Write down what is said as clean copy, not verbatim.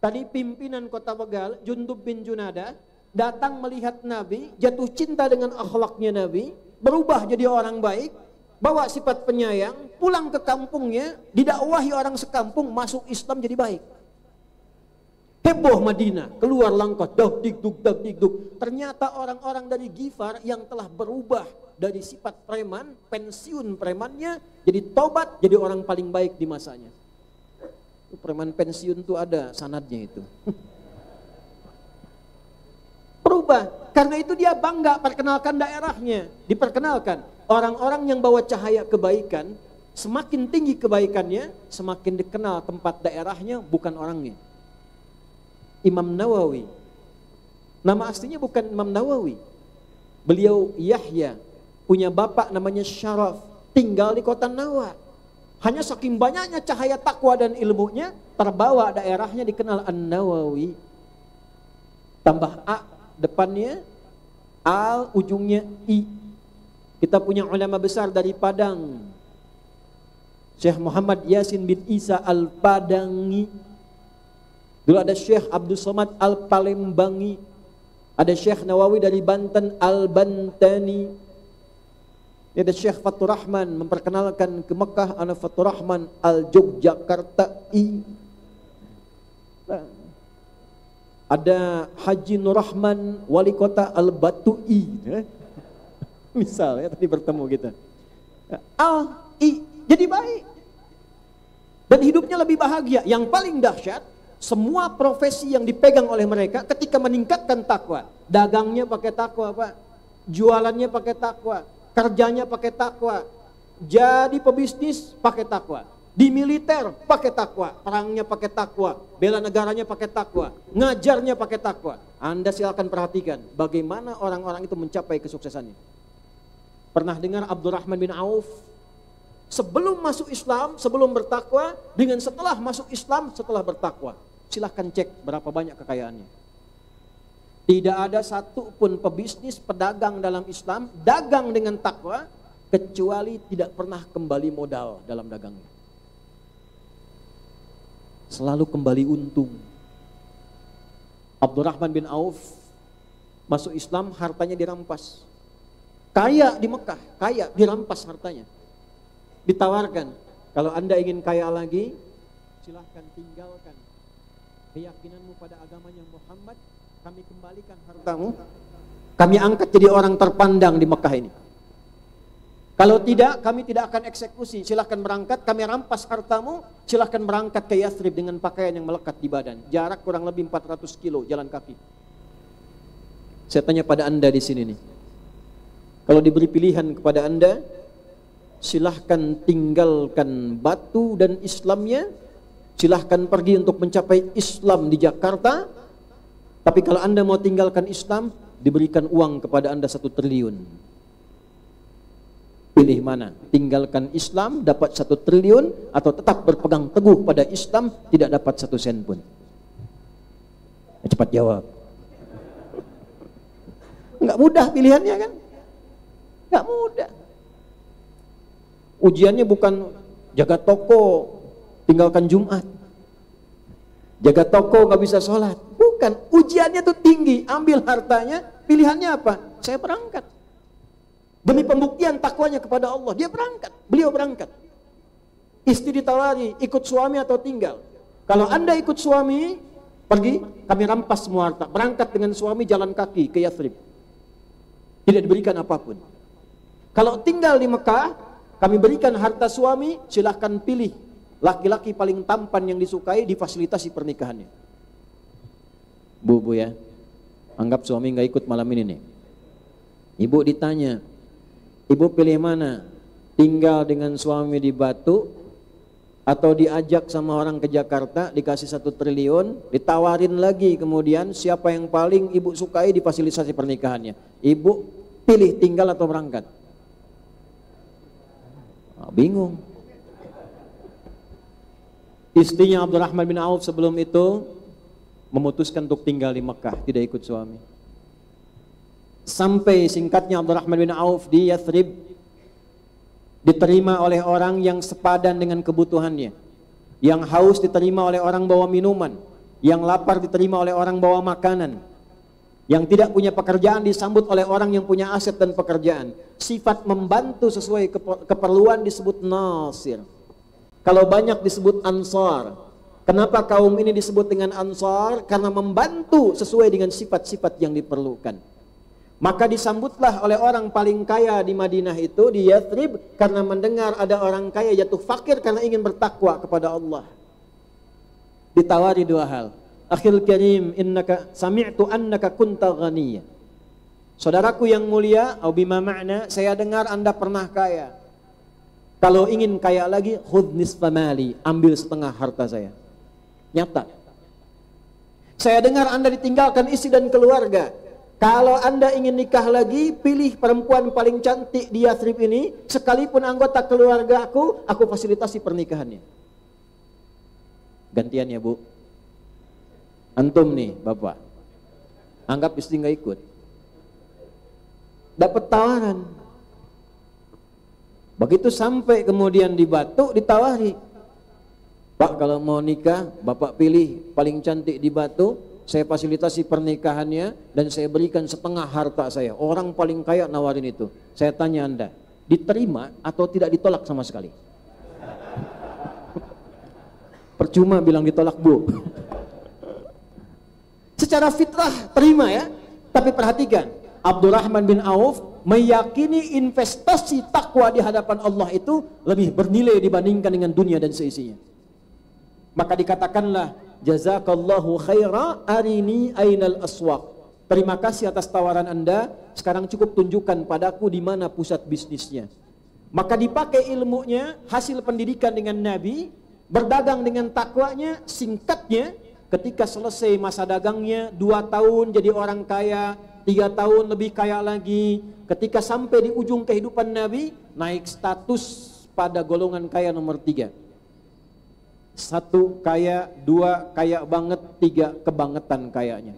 Tadi pimpinan kota Begal, Jundub bin Junada, datang melihat Nabi, jatuh cinta dengan akhlaknya Nabi, berubah jadi orang baik, bawa sifat penyayang, pulang ke kampungnya, didakwahi orang sekampung, masuk Islam jadi baik. Heboh Madinah, keluar langkah, dak dikduk. Ternyata orang-orang dari Ghifar yang telah berubah dari sifat preman, pensiun premannya, jadi tobat, jadi orang paling baik di masanya. Preman pensiun tuh ada sanadnya itu. Berubah, karena itu dia bangga perkenalkan daerahnya, diperkenalkan. Orang-orang yang bawa cahaya kebaikan, semakin tinggi kebaikannya, semakin dikenal tempat daerahnya, bukan orangnya. Imam Nawawi, nama aslinya bukan Imam Nawawi. Beliau Yahya, punya bapak namanya Syaraf, tinggal di kota Nawa. Hanya saking banyaknya cahaya takwa dan ilmunya, terbawa daerahnya dikenal An-Nawawi. Tambah A depannya, Al ujungnya I. Kita punya ulama besar dari Padang, Syekh Muhammad Yasin bin Isa Al-Padangi. Dulu ada Syekh Abdul Somad Al-Palembangi. Ada Syekh Nawawi dari Banten Al-Bantani. Ada Syekh Fatur Rahman memperkenalkan ke Mekah, ana Fatur Rahman Al-Jogjakartai. Ada Haji Nur Rahman wali kota Al-Batui. Misal ya tadi bertemu kita. Al-I jadi baik. Dan hidupnya lebih bahagia. Yang paling dahsyat, semua profesi yang dipegang oleh mereka ketika meningkatkan takwa. Dagangnya pakai takwa, Pak. Jualannya pakai takwa. Kerjanya pakai takwa, jadi pebisnis pakai takwa, di militer pakai takwa, perangnya pakai takwa, bela negaranya pakai takwa, ngajarnya pakai takwa. Anda silakan perhatikan bagaimana orang-orang itu mencapai kesuksesannya. Pernah dengar Abdurrahman bin Auf sebelum masuk Islam, sebelum bertakwa, dengan setelah masuk Islam, setelah bertakwa? Silahkan cek berapa banyak kekayaannya. Tidak ada satu pun pebisnis, pedagang dalam Islam, dagang dengan takwa, kecuali tidak pernah kembali modal dalam dagangnya. Selalu kembali untung. Abdurrahman bin Auf masuk Islam, hartanya dirampas. Kaya di Mekah, kaya, dirampas hartanya. Ditawarkan, kalau Anda ingin kaya lagi, silahkan tinggalkan keyakinanmu pada agamanya Muhammad, kami kembalikan hartamu, kami angkat jadi orang terpandang di Mekah ini. Kalau tidak, kami tidak akan eksekusi, silahkan berangkat, kami rampas hartamu, silahkan berangkat ke Yathrib dengan pakaian yang melekat di badan. Jarak kurang lebih 400 kilo jalan kaki. Saya tanya pada Anda di sini nih, kalau diberi pilihan kepada Anda, silahkan tinggalkan batu dan Islamnya, silahkan pergi untuk mencapai Islam di Jakarta. Tapi kalau Anda mau tinggalkan Islam, diberikan uang kepada Anda 1 triliun. Pilih mana? Tinggalkan Islam, dapat 1 triliun, atau tetap berpegang teguh pada Islam, tidak dapat 1 sen pun. Cepat jawab. Enggak mudah pilihannya kan? Enggak mudah. Ujiannya bukan jaga toko, tinggalkan Jumat. Jaga toko gak bisa sholat. Bukan, ujiannya tuh tinggi. Ambil hartanya, pilihannya apa? Saya berangkat. Demi pembuktian takwanya kepada Allah, dia berangkat. Beliau berangkat. Istri ditawari, ikut suami atau tinggal. Kalau Anda ikut suami, pergi, kami rampas semua harta. Berangkat dengan suami jalan kaki ke Yathrib. Tidak diberikan apapun. Kalau tinggal di Mekah, kami berikan harta suami, silahkan pilih laki-laki paling tampan yang disukai, difasilitasi pernikahannya. Bu ya, anggap suami nggak ikut malam ini nih. Ibu ditanya, ibu pilih mana? Tinggal dengan suami di Batu, atau diajak sama orang ke Jakarta, dikasih 1 triliun, ditawarin lagi kemudian siapa yang paling ibu sukai, difasilitasi pernikahannya. Ibu pilih tinggal atau berangkat? Bingung. Istrinya Abdurrahman bin Auf sebelum itu memutuskan untuk tinggal di Mekah, tidak ikut suami. Sampai singkatnya Abdurrahman bin Auf di Yathrib diterima oleh orang yang sepadan dengan kebutuhannya. Yang haus diterima oleh orang bawa minuman. Yang lapar diterima oleh orang bawa makanan. Yang tidak punya pekerjaan disambut oleh orang yang punya aset dan pekerjaan. Sifat membantu sesuai keperluan disebut nasir. Kalau banyak disebut ansar. Kenapa kaum ini disebut dengan ansar? Karena membantu sesuai dengan sifat-sifat yang diperlukan. Maka disambutlah oleh orang paling kaya di Madinah itu, di Yathrib, karena mendengar ada orang kaya jatuh fakir karena ingin bertakwa kepada Allah. Ditawari dua hal. Akhil karim, innaka sami'tu annaka kunta ghaniyya. Saudaraku yang mulia, au bima ma'na, saya dengar Anda pernah kaya. Kalau ingin kaya lagi, khudh nisfa mali, ambil setengah harta saya. Nyata. Saya dengar Anda ditinggalkan istri dan keluarga. Kalau Anda ingin nikah lagi, pilih perempuan paling cantik di Yathrib ini, sekalipun anggota keluarga aku fasilitasi pernikahannya. Gantian ya Bu. Antum nih Bapak, anggap istri nggak ikut. Dapat tawaran. Begitu sampai kemudian di Batu ditawari. Pak kalau mau nikah, Bapak pilih paling cantik di Batu. Saya fasilitasi pernikahannya dan saya berikan setengah harta saya. Orang paling kaya nawarin itu. Saya tanya Anda, diterima atau tidak ditolak sama sekali? Percuma bilang ditolak Bu. Secara fitrah terima ya. Tapi perhatikan, Abdurrahman bin Auf meyakini investasi takwa di hadapan Allah itu lebih bernilai dibandingkan dengan dunia dan seisinya. Maka dikatakanlah, jazakallahu khaira arini ainal aswaq. Terima kasih atas tawaran Anda. Sekarang cukup tunjukkan padaku di mana pusat bisnisnya. Maka dipakai ilmunya, hasil pendidikan dengan Nabi, berdagang dengan takwanya. Singkatnya, ketika selesai masa dagangnya 2 tahun jadi orang kaya, 3 tahun lebih kaya lagi. Ketika sampai di ujung kehidupan Nabi, naik status pada golongan kaya nomor 3. 1 kaya, 2 kaya banget, 3 kebangetan kayanya.